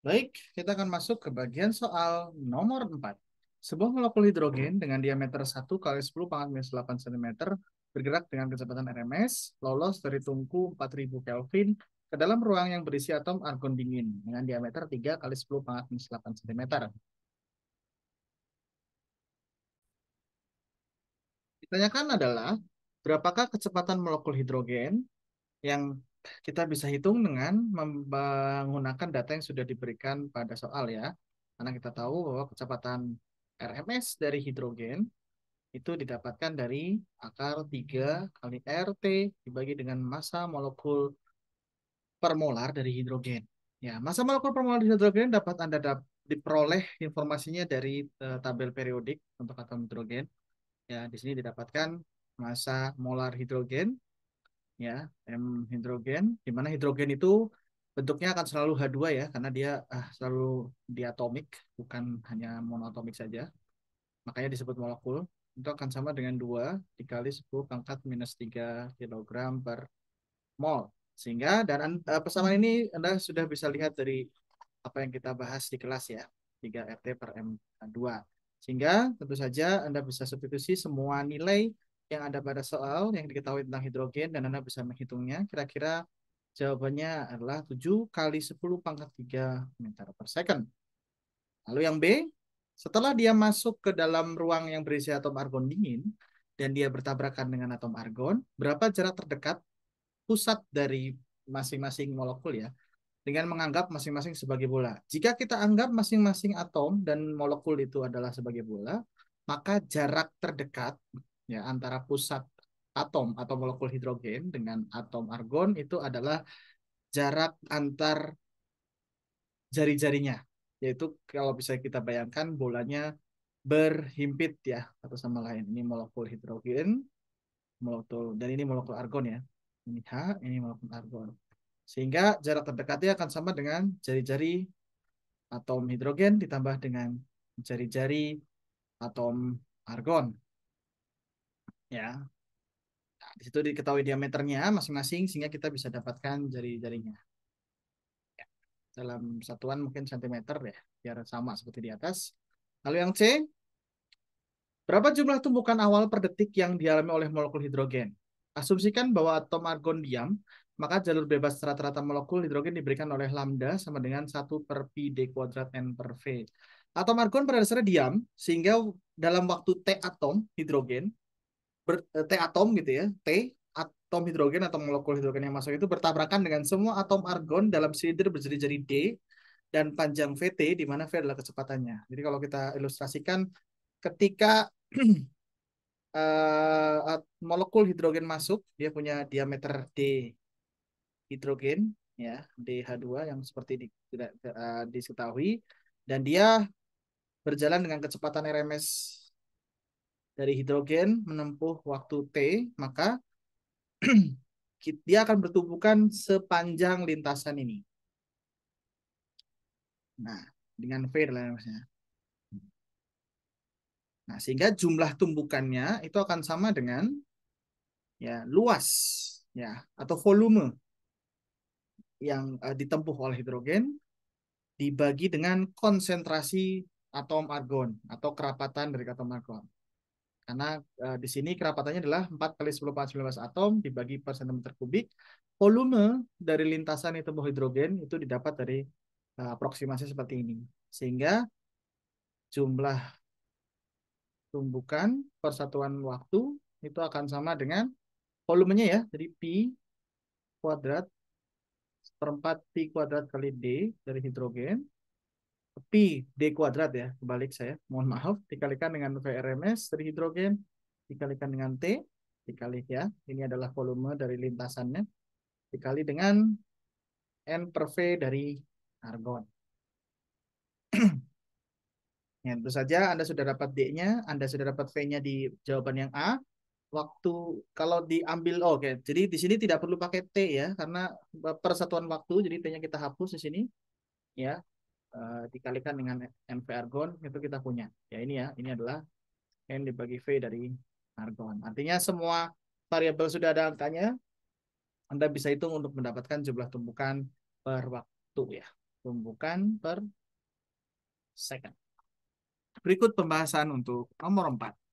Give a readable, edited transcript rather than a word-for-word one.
Baik, kita akan masuk ke bagian soal nomor 4. Sebuah molekul hidrogen dengan diameter 1 kali 10 pangkat minus 8 cm bergerak dengan kecepatan RMS, lolos dari tungku 4000 Kelvin ke dalam ruang yang berisi atom argon dingin dengan diameter 3 kali 10 pangkat minus 8 cm. Ditanyakan adalah, berapakah kecepatan molekul hidrogen yang kita bisa hitung dengan menggunakan data yang sudah diberikan pada soal ya. Karena kita tahu bahwa kecepatan RMS dari hidrogen itu didapatkan dari akar 3 kali RT dibagi dengan massa molekul per molar dari hidrogen. Ya, massa molekul per molar dari hidrogen dapat Anda diperoleh informasinya dari tabel periodik untuk atom hidrogen. Ya, di sini didapatkan massa molar hidrogen ya, M hidrogen, di mana hidrogen itu bentuknya akan selalu H2 ya, karena dia selalu diatomik, bukan hanya monoatomik saja. Makanya disebut molekul. Itu akan sama dengan 2 dikali 10 pangkat minus 3 kilogram per mol. Sehingga, dan persamaan ini Anda sudah bisa lihat dari apa yang kita bahas di kelas ya, 3 RT per M2. Sehingga tentu saja Anda bisa substitusi semua nilai yang ada pada soal yang diketahui tentang hidrogen dan Anda bisa menghitungnya. Kira-kira jawabannya adalah 7 kali 10 pangkat 3 meter per second. Lalu yang B, setelah dia masuk ke dalam ruang yang berisi atom argon dingin dan dia bertabrakan dengan atom argon, berapa jarak terdekat pusat dari masing-masing molekul ya, dengan menganggap masing-masing sebagai bola. Jika kita anggap masing-masing atom dan molekul itu adalah sebagai bola, maka jarak terdekat ya antara pusat atom atau molekul hidrogen dengan atom argon itu adalah jarak antar jari-jarinya. Yaitu kalau bisa kita bayangkan bolanya berhimpit ya satu sama lain. Ini molekul hidrogen, molekul dan ini molekul argon ya. Ini H, ini molekul argon. Sehingga jarak terdekatnya akan sama dengan jari-jari atom hidrogen ditambah dengan jari-jari atom argon. Ya, nah, di situ diketahui diameternya masing-masing sehingga kita bisa dapatkan jari-jarinya. Ya, dalam satuan mungkin sentimeter ya, biar sama seperti di atas. Lalu yang C, berapa jumlah tumbukan awal per detik yang dialami oleh molekul hidrogen? Asumsikan bahwa atom argon diam, maka jalur bebas rata-rata molekul hidrogen diberikan oleh lambda sama dengan 1 per pi d kuadrat n per v. Atom argon pada dasarnya diam, sehingga dalam waktu T atom hidrogen, T atom gitu ya, T atom hidrogen atau molekul hidrogen yang masuk itu bertabrakan dengan semua atom argon dalam silinder berjari-jari D dan panjang VT, di mana V adalah kecepatannya. Jadi kalau kita ilustrasikan, ketika molekul hidrogen masuk, dia punya diameter D hidrogen, ya, DH2 yang seperti diketahui, dan dia berjalan dengan kecepatan RMS dari hidrogen menempuh waktu T, maka dia akan bertumbukan sepanjang lintasan ini. Nah, dengan V adalah maksudnya. Nah, sehingga jumlah tumbukannya itu akan sama dengan ya luas ya atau volume yang ditempuh oleh hidrogen dibagi dengan konsentrasi atom argon atau kerapatan dari atom argon. Karena di sini kerapatannya adalah 4 kali 10 pangkat 19 atom dibagi per cm kubik. Volume dari lintasan itu hidrogen itu didapat dari aproksimasi seperti ini. Sehingga jumlah tumbukan per satuan waktu itu akan sama dengan volumenya ya. Jadi pi kuadrat seperempat pi kuadrat kali D dari hidrogen pi D kuadrat ya, kebalik saya, mohon maaf, dikalikan dengan VRMS dari hidrogen, dikalikan dengan T, dikali ya, ini adalah volume dari lintasannya, dikali dengan N per V dari argon. Ya, tentu saja Anda sudah dapat D-nya, Anda sudah dapat V-nya di jawaban yang A. Waktu kalau diambil, oh, oke, jadi di sini tidak perlu pakai T ya, karena persatuan waktu, jadi T-nya kita hapus di sini, ya, dikalikan dengan NV argon itu kita punya. Ya ini ya, ini adalah N dibagi V dari argon. Artinya semua variabel sudah ada angkanya, Anda bisa hitung untuk mendapatkan jumlah tumbukan per waktu ya. tumbukan per second. Berikut pembahasan untuk nomor 4.